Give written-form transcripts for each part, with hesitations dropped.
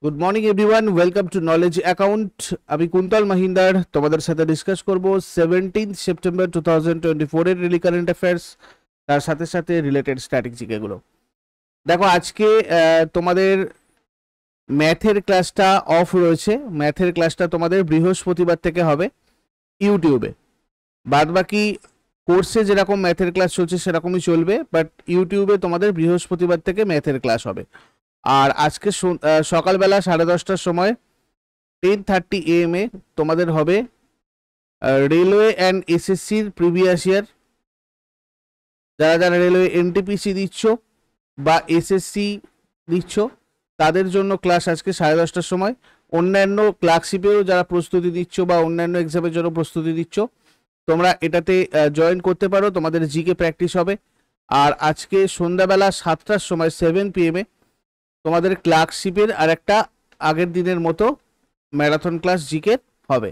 Good morning everyone, welcome to knowledge account. আমি কুন্তল মহিন্দার তোমাদের সাথে ডিসকাস করব 17 সেপ্টেম্বর 2024 এর ডেইলি কারেন্ট অ্যাফেয়ার্স, তার সাথে সাথে রিলেটেড স্ট্র্যাটেজিক এগুলো। দেখো, আজকে তোমাদের ম্যাথের ক্লাসটা অফ রয়েছে। ম্যাথের ক্লাসটা তোমাদের বৃহস্পতিবার থেকে হবে ইউটিউবে। বাদবাকি কোর্সে যেরকম ম্যাথের ক্লাস চলছে সেরকমই চলবে, বাট ইউটিউবে তোমাদের বৃহস্পতিবার থেকে ম্যাথের ক্লাস হবে। আর আজকে সকালবেলা 10:30টার সময় 10:30 AM এ তোমাদের হবে রেলওয়ে অ্যান্ড এসএসসির প্রিভিয়াস ইয়ার। যারা যারা রেলওয়ে এনটিপিসি দিচ্ছ বা এসএসসি দিচ্ছ তাদের জন্য ক্লাস আজকে 10:30টার সময়। অন্যান্য ক্লার্কশিপেও যারা প্রস্তুতি দিচ্ছ বা অন্যান্য এক্সামের জন্য প্রস্তুতি দিচ্ছ তোমরা এটাতে জয়েন করতে পারো, তোমাদের জিকে প্র্যাকটিস হবে। আর আজকে সন্ধ্যাবেলা 7টার সময় 7 PM এ তোমাদের ক্লার্কশিপের আর একটা আগের দিনের মতো ম্যারাথন ক্লাস জিকে হবে।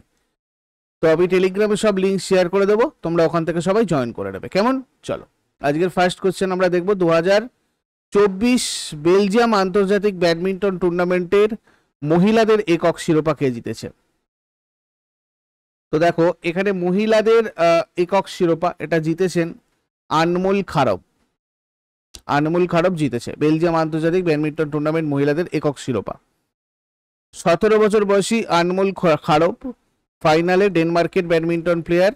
তো আমি টেলিগ্রামে সব লিঙ্ক শেয়ার করে দেবো, তোমরা ওখান থেকে সবাই জয়েন করে নেবে। কেমন? চলো, আজকের ফার্স্ট কোশ্চেন আমরা দেখবো 2024 বেলজিয়াম আন্তর্জাতিক ব্যাডমিন্টন টুর্নামেন্টের মহিলাদের একক শিরোপা কে জিতেছে? তো দেখো, এখানে মহিলাদের একক শিরোপা এটা জিতেছেন আনমোল খারব। আনমোল খারব জিতেছে বেলজিয়াম আন্তর্জাতিক ব্যাডমিন্টন টুর্নামেন্ট মহিলাদের একক শিরোপা। 17 বছর বয়সী আনমোল খারব ফাইনালে ডেনমার্কের ব্যাডমিন্টন প্লেয়ার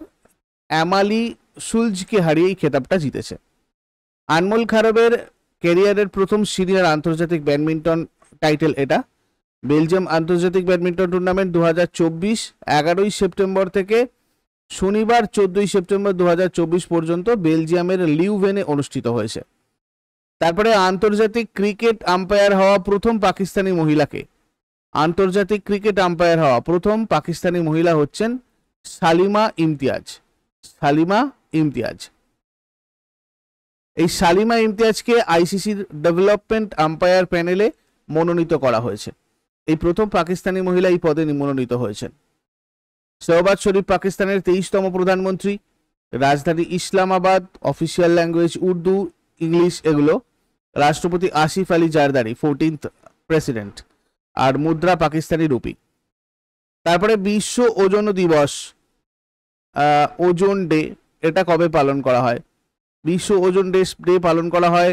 অ্যামালি শুলজকে হারিয়ে এই খেতাবটা জিতেছে। আনমোল খারবের ক্যারিয়ারের প্রথম সিনিয়র আন্তর্জাতিক ব্যাডমিন্টন টাইটেল এটা। বেলজিয়াম আন্তর্জাতিক ব্যাডমিন্টন টুর্নামেন্ট 2024 11ই সেপ্টেম্বর থেকে শনিবার 14ই সেপ্টেম্বর 2024 পর্যন্ত বেলজিয়ামের লিউভেনে অনুষ্ঠিত হয়েছে। তারপরে আন্তর্জাতিক ক্রিকেট আম্পায়ার হওয়া প্রথম পাকিস্তানি মহিলাকে। আন্তর্জাতিক ক্রিকেট আম্পায়ার হওয়া প্রথম পাকিস্তানি মহিলা হচ্ছেন সালিমা ইমতিয়াজ। সালিমা ইমতিয়াজ। এই সালিমা ইমতিয়াজকে আইসিসির ডেভেলপমেন্ট আম্পায়ার প্যানেলে মনোনীত করা হয়েছে। এই প্রথম পাকিস্তানি মহিলা এই পদে মনোনীত হয়েছেন। শাহবাজ শরীফ পাকিস্তানের 23তম প্রধানমন্ত্রী। রাজধানী Islamabad, official language Urdu, English এগুলো। রাষ্ট্রপতি আসিফ আলী জারদারি 14th প্রেসিডেন্ট। আর মুদ্রা পাকিস্তানি রুপি। তারপরে বিশ্ব ওজন দিবস, ওজন ডে, এটা কবে পালন করা হয়? বিশ্ব ওজন ডে পালন করা হয়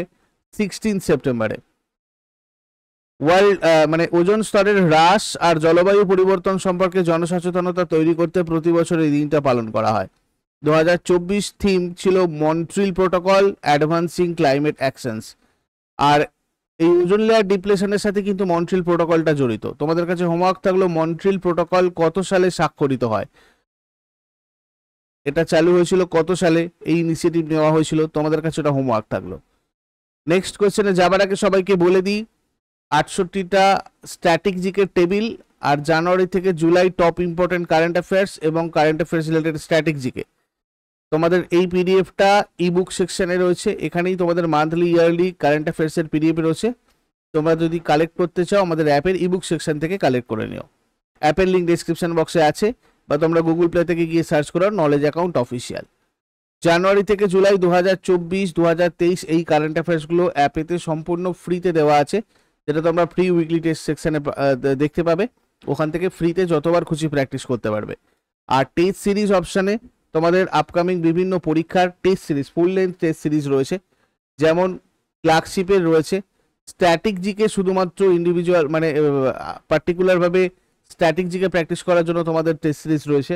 16 সেপ্টেম্বরে। ওয়ার্ল্ড ওজন স্তরের হ্রাস আর জলবায়ু পরিবর্তন সম্পর্কে জনসচেতনতা তৈরি করতে প্রতি বছর এই দিনটা পালন করা হয়। 2024 থিম ছিল Montreal protocol advancing climate actions. আর এই ওজন লেয়ার ডিপ্লেশনের সাথে কিন্তু মন্ট্রিল প্রোটোকলটা জড়িত। তোমাদের কাছে হোমওয়ার্ক থাকলো মন্ট্রিল প্রোটোকল কত সালে স্বাক্ষরিত হয়, এটা চালু হয়েছিল কত সালে, এই ইনিশিয়েটিভ নেওয়া হয়েছিল, তোমাদের কাছে এটা হোমওয়ার্ক থাকলো। নেক্সট কোয়েশ্চেনে যাবার আগে সবাইকে বলে দিই 68টা স্ট্যাটিক জিকের টেবিল আর জানুয়ারি থেকে জুলাই টপ ইম্পর্টেন্ট কারেন্ট অ্যাফেয়ার্স এবং current affairs related static GK তোমাদের এই পিডিএফটা ইবুক সেকশনে রয়েছে। এখানেই তোমাদের মান্থলি ইয়ারলি কারেন্ট অ্যাফেয়ার্সের পিডিএফ রয়েছে। তোমরা যদি কালেক্ট করতে চাও আমাদের অ্যাপের ইবুক সেকশন থেকে কালেক্ট করে নিও। অ্যাপের লিঙ্ক ডেসক্রিপশন বক্সে আছে, বা তোমরা গুগল প্লে থেকে গিয়ে সার্চ করো নলেজ অ্যাকাউন্ট অফিসিয়াল। জানুয়ারি থেকে জুলাই 2024-2023 এই কারেন্ট অ্যাফেয়ার্সগুলো অ্যাপেতে সম্পূর্ণ ফ্রিতে দেওয়া আছে, যেটা তোমরা ফ্রি উইকলি টেস্ট সেকশনে দেখতে পাবে। ওখান থেকে ফ্রিতে যতবার খুশি প্র্যাকটিস করতে পারবে। আর টেস্ট সিরিজ অপশানে তোমাদের আপকামিং বিভিন্ন পরীক্ষার test series, full length test series রয়েছে। যেমন ক্লার্কশিপের রয়েছে স্ট্যাটিক জিকে, শুধুমাত্র ইন্ডিভিজুয়াল পার্টিকুলারভাবে স্ট্যাটিক জিকে প্র্যাকটিস করার জন্য তোমাদের টেস্ট সিরিজ রয়েছে।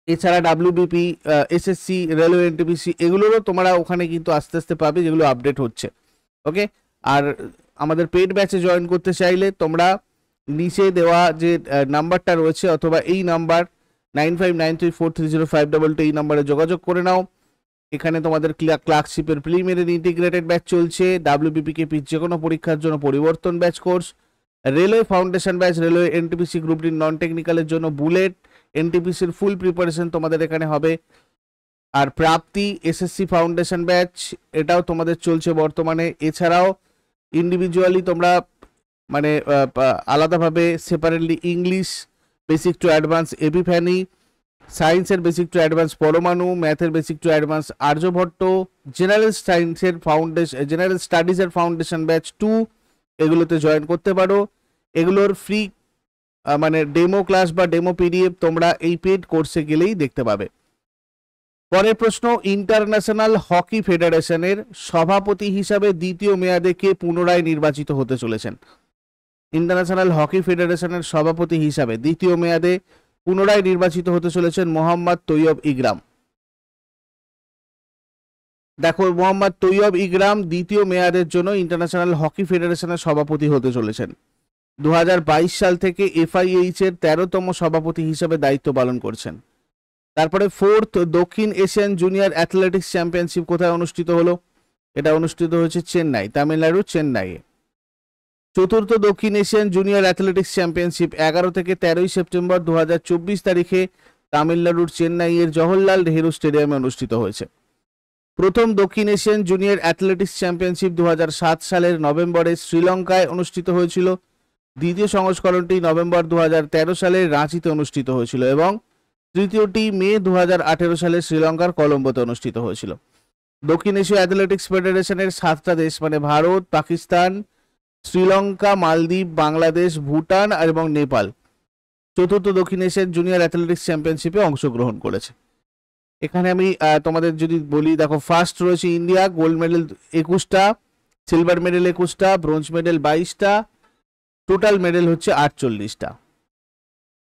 এছাড়া ডাব্লিউবিপি, এসএসসি, রেলওয়ে এনটিপিসি এগুলোরও তোমরা ওখানে কিন্তু আস্তে আস্তে পাবে, যেগুলো আপডেট হচ্ছে। ওকে, আর আমাদের পেড ব্যাচে জয়েন করতে চাইলে তোমরা নিচে দেওয়া যে নাম্বারটা রয়েছে অথবা এই নাম্বার 9593430522 এই নাম্বারে যোগাযোগ করে নাও। এখানে তোমাদের ক্লার্কশিপের প্রিলিমিনারি ইন্টিগ্রেটেড ব্যাচ চলছে, ডাব্লিউবিপিকে যে কোনো পরীক্ষার জন্য পরিবর্তন batch course, railway foundation batch, railway NTPC group D non টেকনিক্যালের জন্য বুলেট, এনটিপিসির ফুল প্রিপারেশন তোমাদের এখানে হবে। আর প্রাপ্তি এসএসসি ফাউন্ডেশন ব্যাচ এটাও তোমাদের চলছে বর্তমানে। এছাড়াও ইন্ডিভিজুয়ালি তোমরা আলাদাভাবে separately English basic to advance Epiphany, সায়েন্সের বেসিক টু অ্যাডভান্স পরমাণু, ম্যাথের basic to advance Aryabhatta, general সায়েন্সের ফাউন্ডেশন, জেনারেল স্টাডিজের ফাউন্ডেশন ব্যাচ 2 এগুলোতে জয়েন করতে পারো। এগুলোর ফ্রি মানে ডেমো ক্লাস বা ডেমো পিডিএফ তোমরা এই পেড কোর্সে গেলেই দেখতে পাবে। পরের প্রশ্ন, ইন্টারন্যাশনাল হকি ফেডারেশনের সভাপতি হিসাবে দ্বিতীয় মেয়াদে কে পুনরায় নির্বাচিত হতে চলেছেন? ইন্টারন্যাশনাল হকি ফেডারেশনের সভাপতি হিসাবে দ্বিতীয় মেয়াদে পুনরায় নির্বাচিত হতে চলেছেন মোহাম্মদ তৈয়ব ইকরাম। দেখো, মোহাম্মদ তৈয়ব ইকরাম দ্বিতীয় মেয়াদের জন্য ইন্টারন্যাশনাল হকি ফেডারেশনের সভাপতি হতে চলেছেন। 2022 সাল থেকে এফআইএইচ এর 13তম সভাপতি হিসেবে দায়িত্ব পালন করছেন। তারপরে ফোর্থ দক্ষিণ এশিয়ান জুনিয়র অ্যাথলেটিক্স চ্যাম্পিয়নশিপ কোথায় অনুষ্ঠিত হলো? এটা অনুষ্ঠিত হয়েছে চেন্নাই, তামিলনাড়ু চেন্নাইয়ে। চতুর্থ দক্ষিণ এশিয়ান জুনিয়র অ্যাথলেটিক্স চ্যাম্পিয়নশিপ 11 থেকে 13 সেপ্টেম্বর 2024 তারিখে তামিলনাড়ুর চেন্নাইয়ের জওহরলাল নেহেরু স্টেডিয়ামে অনুষ্ঠিত হয়েছে। প্রথম দক্ষিণ এশিয়ান জুনিয়র অ্যাথলেটিক্স চ্যাম্পিয়নশিপ 2007 সালের নভেম্বরে শ্রীলঙ্কায় অনুষ্ঠিত হয়েছিল। দ্বিতীয় সংস্করণটি নভেম্বর 2013 সালে রাঁচিতে অনুষ্ঠিত হয়েছিল এবং তৃতীয়টি মে 2018 সালে শ্রীলঙ্কার কলম্বোতে অনুষ্ঠিত হয়েছিল। দক্ষিণ এশীয় অ্যাথলেটিক্স ফেডারেশনের 7টা দেশ মানে ভারত, পাকিস্তান, শ্রীলঙ্কা, মালদ্বীপ, বাংলাদেশ, ভুটান এবং নেপাল চতুর্থ দক্ষিণ এশিয়ান জুনিয়র অ্যাথলেটিক্স চ্যাম্পিয়নশিপে অংশগ্রহণ করেছে। এখানে আমি তোমাদের যদি বলি, দেখো ফার্স্ট রয়েছে ইন্ডিয়া, গোল্ড মেডেল 21টা, সিলভার মেডেল 21টা, ব্রোঞ্জ মেডেল 22টা, টোটাল মেডেল হচ্ছে 48টা।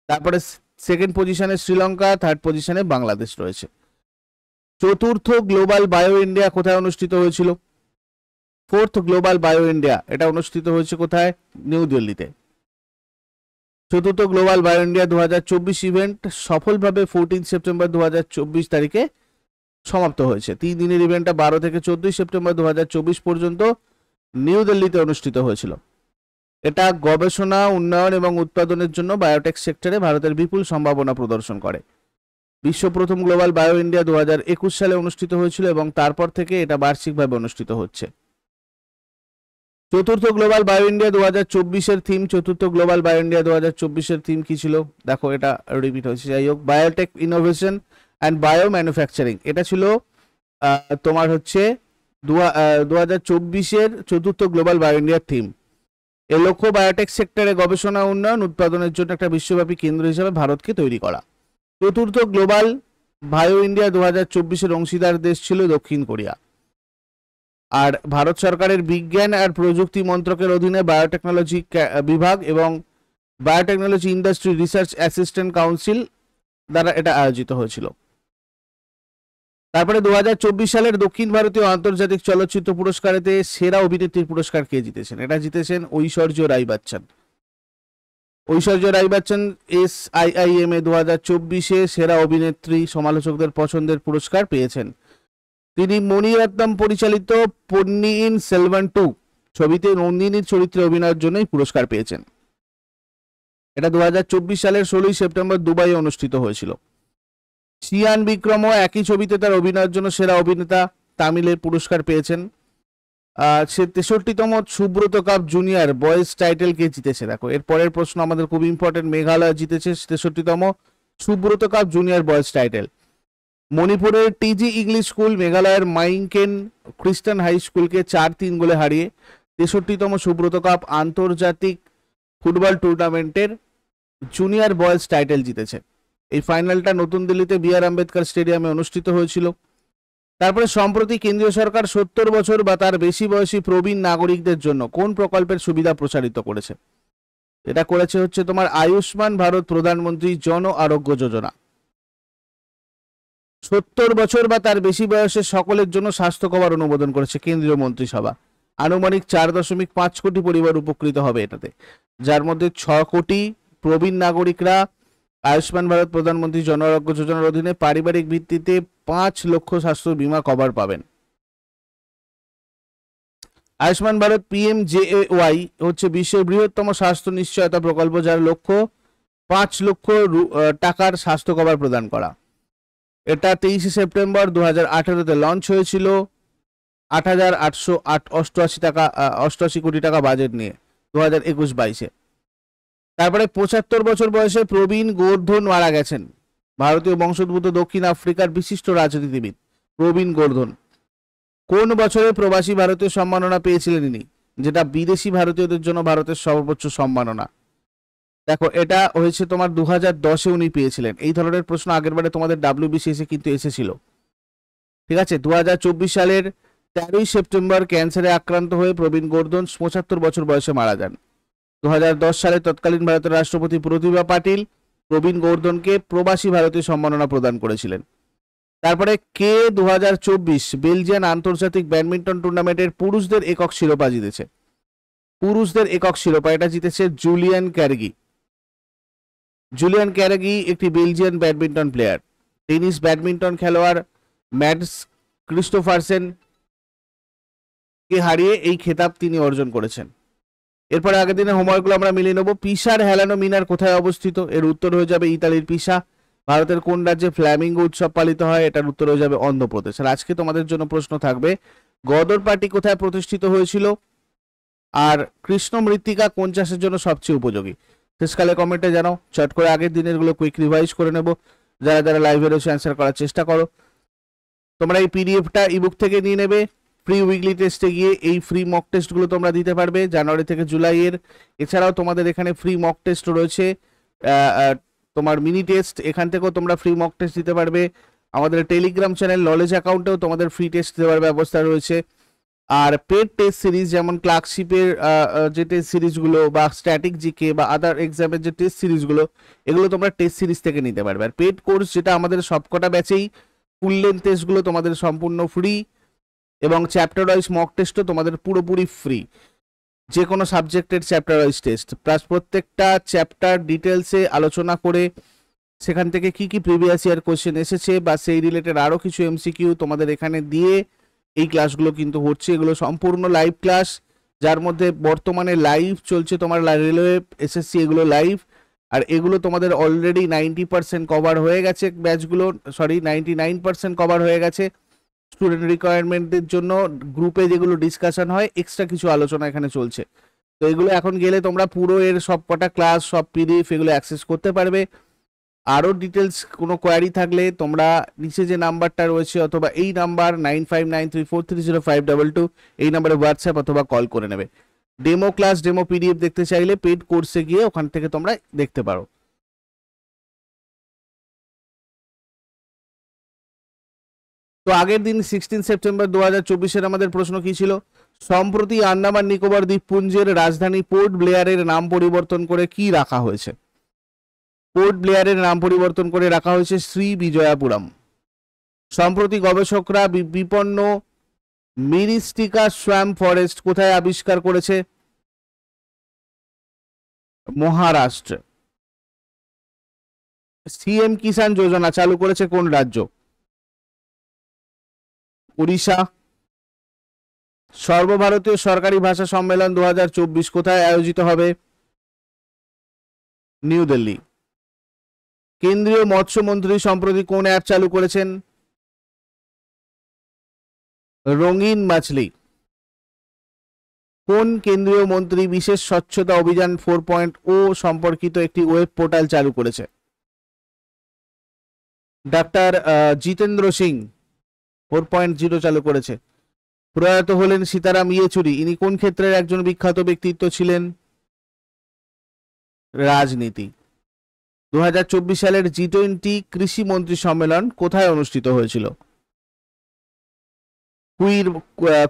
তারপরে সেকেন্ড পজিশনে শ্রীলঙ্কা, থার্ড পজিশনে বাংলাদেশ রয়েছে। চতুর্থ গ্লোবাল বায়ো ইন্ডিয়া কোথায় অনুষ্ঠিত হয়েছিল? ফোর্থ গ্লোবাল বায়ো ইন্ডিয়া এটা অনুষ্ঠিত হয়েছে কোথায়? নিউ দিল্লিতে। চতুর্থ গ্লোবাল বায়ো ইন্ডিয়া 2024 ইভেন্ট সফলভাবে 14 সেপ্টেম্বর 2024 তারিখে সমাপ্ত হয়েছে। 3 দিনের ইভেন্টটা 12 থেকে 14 সেপ্টেম্বর 2024 পর্যন্ত নিউ দিল্লিতে অনুষ্ঠিত হয়েছিল। এটা গবেষণা, উন্নয়ন এবং উৎপাদনের জন্য বায়োটেক সেক্টরে ভারতের বিপুল সম্ভাবনা প্রদর্শন করে। বিশ্ব প্রথম গ্লোবাল বায়ো ইন্ডিয়া 2021 সালে অনুষ্ঠিত হয়েছিল এবং তারপর থেকে এটা বার্ষিকভাবে অনুষ্ঠিত হচ্ছে। চতুর্থ গ্লোবাল বায়ো ইন্ডিয়া 2024 এর থিম, চতুর্থ গ্লোবাল বায়ো ইন্ডিয়া 2024 এর থিম কি ছিল? দেখো এটা রিপিট হয়েছে, যাই হোক, biotech innovation and bio manufacturing. এটা ছিল তোমার হচ্ছে 2024 এর চতুর্থ গ্লোবাল বায়ো ইন্ডিয়ার থিম। এর লক্ষ্য বায়োটেক সেক্টরে গবেষণা, উন্নয়ন, উৎপাদনের জন্য একটা বিশ্বব্যাপী কেন্দ্র হিসেবে ভারতকে তৈরি করা। চতুর্থ গ্লোবাল বায়ো ইন্ডিয়া 2024 এর অংশীদার দেশ ছিল দক্ষিণ কোরিয়া। আর ভারত সরকারের বিজ্ঞান আর প্রযুক্তি মন্ত্রকের অধীনে বায়োটেকনোলজি বিভাগ এবং biotechnology industry research assistant council দ্বারা এটা আয়োজিত হয়েছিল। তারপরে 2024 সালের দক্ষিণ ভারতীয় আন্তর্জাতিক চলচ্চিত্র পুরস্কারেতে সেরা অভিনেত্রীর পুরস্কার কে জিতেছেন? এটা জিতেছেন ঐশ্বর্য রাই বচ্চন। ঐশ্বর্য রাই বচ্চন SIIM 2024-এ সেরা অভিনেত্রী সমালোচকদের পছন্দের পুরস্কার পেয়েছেন। তিনি মণিরত্নম পরিচালিত পন্নিয়িন সেলভান 2 ছবিতে নন্দিনীর চরিত্রে অভিনয়ের জন্যই পুরস্কার পেয়েছেন। এটা 2024 সালের 16 সেপ্টেম্বর দুবাইয়ে অনুষ্ঠিত হয়েছিল। সিয়ান বিক্রমও একই ছবিতে তার অভিনয়ের জন্য সেরা অভিনেতা তামিলের পুরস্কার পেয়েছেন। সে 63তম Subroto cup junior boys title কে জিতেছে? দেখো এর পরের প্রশ্ন আমাদের খুব ইম্পর্টেন্ট। মেঘালয় জিতেছে 63তম Subroto cup junior boys title. মণিপুরের টিজি ইংলিশ স্কুল মেঘালয়ের মাইংকেন খ্রিস্টান হাই স্কুলকে 4-3 গোলে হারিয়ে 63তম সুব্রত কাপ আন্তর্জাতিক ফুটবল টুর্নামেন্টের জুনিয়র বয়েজ টাইটেল জিতেছে। এই ফাইনালটা নতুন দিল্লিতে বি আর আম্বেদকর স্টেডিয়ামে অনুষ্ঠিত হয়েছিল। তারপরে সম্প্রতি কেন্দ্রীয় সরকার 70 বছর বা তার বেশি বয়সী প্রবীণ নাগরিকদের জন্য কোন প্রকল্পের সুবিধা প্রসারিত করেছে? এটা করেছে হচ্ছে তোমার আয়ুষ্মান ভারত প্রধানমন্ত্রী জন আরোগ্য যোজনা। 70 বছর বা তার বেশি বয়সের সকলের জন্য স্বাস্থ্য কভার অনুমোদন করেছে কেন্দ্রীয় মন্ত্রিসভা। আনুমানিক 4.5 কোটি পরিবার উপকৃত হবে এটাতে, যার মধ্যে 6 কোটি প্রবীণ নাগরিকরা আয়ুষ্মান ভারত প্রধানমন্ত্রী জন আরোগ্য যোজনার অধীনে পারিবারিক ভিত্তিতে 5 লক্ষ স্বাস্থ্য বীমা কভার পাবেন। আয়ুষ্মান ভারত PMJAY হচ্ছে বিশ্বের বৃহত্তম স্বাস্থ্য নিশ্চয়তা প্রকল্প, যার লক্ষ্য 5 লক্ষ টাকার স্বাস্থ্য কভার প্রদান করা। এটা 23 সেপ্টেম্বর 2018-তে লঞ্চ হয়েছিল 8,888 কোটি টাকা বাজেট নিয়ে 2021-22-এ। তারপরে 75 বছর বয়সে প্রবীণ গোর্ধন মারা গেছেন। ভারতীয় বংশোদ্ভূত দক্ষিণ আফ্রিকার বিশিষ্ট রাজনীতিবিদ প্রবীণ গোর্ধন কোন বছরে প্রবাসী ভারতীয় সম্মাননা পেয়েছিলেন ইনি, যেটা বিদেশি ভারতীয়দের জন্য ভারতের সর্বোচ্চ সম্মাননা? দেখো এটা হয়েছে তোমার 2010-এ উনি পেয়েছিলেন। এই ধরনের প্রশ্ন আগেরবারে তোমাদের WBCS-এ কিন্তু এসেছিল। ঠিক আছে, 2024 সালের 13ই সেপ্টেম্বর ক্যান্সারে আক্রান্ত হয়ে প্রবীণ গোর্ধন 75 বছর বয়সে মারা যান। 2010 সালে তৎকালীন ভারতের রাষ্ট্রপতি প্রতিভা পাটিল প্রবীণ গোর্ধনকে প্রবাসী ভারতীয় সম্মাননা প্রদান করেছিলেন। তারপরে কে 2024 বেলজিয়ান আন্তর্জাতিক ব্যাডমিন্টন টুর্নামেন্টের পুরুষদের একক শিরোপা জিতেছে? পুরুষদের একক শিরোপা এটা জিতেছে জুলিয়ান ক্যারগি। জুলিয়ান ক্যারগি একটি Belgian badminton player. Tennis badminton খেলোয়াড় ম্যাটস ক্রিস্টোফারসেন কে হারিয়ে এই খেতাব তিনি অর্জন করেছেন। এরপরে আগের দিনের হোমওয়ার্কগুলো আমরা মিলিয়ে নেব। পিসার হেলানো মিনার কোথায় অবস্থিত? এর উত্তর হয়ে যাবে ইতালির পিসা। ভারতের কোন রাজ্যে ফ্ল্যামিঙ্গো উৎসব পালিত হয়? এটার উত্তর হয়ে যাবে অন্ধ্রপ্রদেশ। আর আজকে তোমাদের জন্য প্রশ্ন থাকবে, গদর পার্টি কোথায় প্রতিষ্ঠিত হয়েছিল? আর কৃষ্ণ মৃত্তিকা কোন চাষের জন্য সবচেয়ে উপযোগী? শেষকালে কমেন্টে জানাও। চট করে আগের দিনের গুলো কুইক রিভাইজ করে নেব। যারা যারা লাইভে রয়েছে অ্যান্সার করার চেষ্টা করো। তোমরা এই পিডিএফটা ইবুক থেকে নিয়ে নেবে। ফ্রি উইকলি টেস্টে গিয়ে এই ফ্রি মক টেস্টগুলো তোমরা দিতে পারবে জানুয়ারি থেকে জুলাইয়ের। এছাড়াও তোমাদের এখানে ফ্রি মক টেস্ট রয়েছে, তোমার মিনি টেস্ট, এখান থেকেও তোমরা ফ্রি মক টেস্ট দিতে পারবে। আমাদের টেলিগ্রাম চ্যানেল নলেজ অ্যাকাউন্টেও তোমাদের ফ্রি টেস্ট দেওয়ার ব্যবস্থা রয়েছে। আর পেড টেস্ট সিরিজ যেমন ক্লার্কশিপের যে টেস্ট সিরিজগুলো বা স্ট্যাটিক জিকে বা আদার এক্সামের যে টেস্ট সিরিজগুলো, এগুলো তোমরা টেস্ট সিরিজ থেকে নিতে পারবে। আর পেড কোর্স যেটা আমাদের সবকটা ব্যাচেই ফুল লেন্থ টেস্টগুলো তোমাদের সম্পূর্ণ ফ্রি, এবং চ্যাপ্টার ওয়াইজ মক টেস্টও তোমাদের পুরোপুরি ফ্রি। যে কোনো সাবজেক্টের চ্যাপ্টার ওয়াইজ টেস্ট প্লাস প্রত্যেকটা চ্যাপ্টার ডিটেলসে আলোচনা করে সেখান থেকে কি কি প্রিভিয়াস ইয়ার কোশ্চেন এসেছে বা সেই রিলেটেড আরও কিছু এমসিকিউ তোমাদের এখানে দিয়ে এই ক্লাসগুলো কিন্তু হচ্ছে। এগুলো সম্পূর্ণ লাইভ ক্লাস, যার মধ্যে বর্তমানে লাইভ চলছে তোমার রেলওয়ে, এসএসসি, এগুলো লাইভ। আর এগুলো তোমাদের অলরেডি 90% কভার হয়ে গেছে ব্যাচগুলো, সরি 99% কভার হয়ে গেছে। স্টুডেন্ট রিকোয়ারমেন্টদের জন্য গ্রুপে যেগুলো ডিসকাশন হয়, এক্সট্রা কিছু আলোচনা এখানে চলছে। তো এগুলো এখন গেলে তোমরা পুরো এর সব কটা ক্লাস, সব পিডিএফ এগুলো অ্যাক্সেস করতে পারবে। আরও ডিটেলস কোনো কোয়ারি থাকলে তোমরা নিচে যে নাম্বারটা রয়েছে অথবা এই নাম্বার 9593430522 এই নাম্বারে হোয়াটসঅ্যাপ অথবা কল করে নেবে। ডেমো ক্লাস, ডেমো পিডিএফ দেখতে চাইলে পেড কোর্সে গিয়ে ওখান থেকে তোমরা দেখতে পারো। তো আগের দিন 16 সেপ্টেম্বর 2024-এর আমাদের প্রশ্ন কি ছিল? সম্প্রতি আন্দামান নিকোবর দ্বীপপুঞ্জের রাজধানী পোর্ট ব্লেয়ারের নাম পরিবর্তন করে কি রাখা হয়েছে? পোর্ট ব্লেয়ারের নাম পরিবর্তন করে রাখা হয়েছে শ্রী বিজয়াপুরম। সম্প্রতি গবেষকরা বিপন্ন মিরিস্টিকা সোয়াম্প ফরেস্ট কোথায় আবিষ্কার করেছে? মহারাষ্ট্র। সিএম কিষাণ যোজনা চালু করেছে কোন রাজ্য? উড়িষ্যা। সর্বভারতীয় সরকারি ভাষা সম্মেলন 2024 কোথায় আয়োজিত হবে? নিউ দিল্লি। কেন্দ্রীয় মৎস্যমন্ত্রী সম্প্রতি কোন অ্যাপ চালু করেছেন? রঙিন মাছলি। কোন কেন্দ্রীয় মন্ত্রী বিশেষ স্বচ্ছতা অভিযান 4.0 সম্পর্কিত একটি ওয়েব পোর্টাল চালু করেছে? ডাক্তার জিতেন্দ্র সিং 4.0 চালু করেছে। প্রয়াত হলেন সীতারাম ইয়েচুরি, ইনি কোন ক্ষেত্রের একজন বিখ্যাত ব্যক্তিত্ব ছিলেন? রাজনীতি। 2024 সালের G20 কৃষি মন্ত্রী সম্মেলন কোথায় অনুষ্ঠিত হয়েছিল?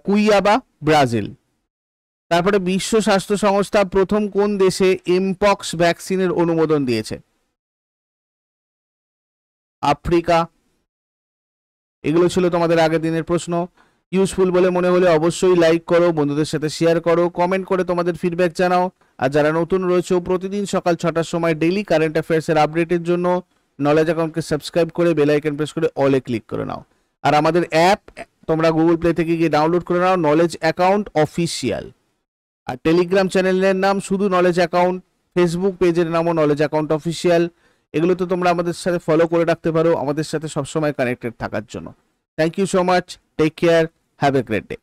কুইয়াবা, ব্রাজিল। তারপরে বিশ্ব স্বাস্থ্য সংস্থা প্রথম কোন দেশে এমপক্স ভ্যাকসিনের অনুমোদন দিয়েছে? আফ্রিকা। এগুলো ছিল তোমাদের আগের দিনের প্রশ্ন। ইউজফুল বলে মনে হলে অবশ্যই লাইক করো, বন্ধুদের সাথে শেয়ার করো, কমেন্ট করে তোমাদের ফিডব্যাক জানাও। আর যারা নতুন রয়েছে প্রতিদিন সকাল 6টার সময় ডেইলি কারেন্ট অ্যাফেয়ার্সের আপডেটের জন্য নলেজ অ্যাকাউন্টকে সাবস্ক্রাইব করে বেল আইকন প্রেস করে অলে ক্লিক করে নাও। আর আমাদের অ্যাপ তোমরা গুগল প্লে থেকে গিয়ে ডাউনলোড করে নাও, নলেজ অ্যাকাউন্ট অফিসিয়াল। আর টেলিগ্রাম চ্যানেলের নাম শুধু নলেজ অ্যাকাউন্ট, ফেসবুক পেজের নামও নলেজ অ্যাকাউন্ট অফিসিয়াল। এগুলো তো তোমরা আমাদের সাথে ফলো করে রাখতে পারো আমাদের সাথে সবসময় কানেক্টেড থাকার জন্য। Thank you so much, take care, have a great day.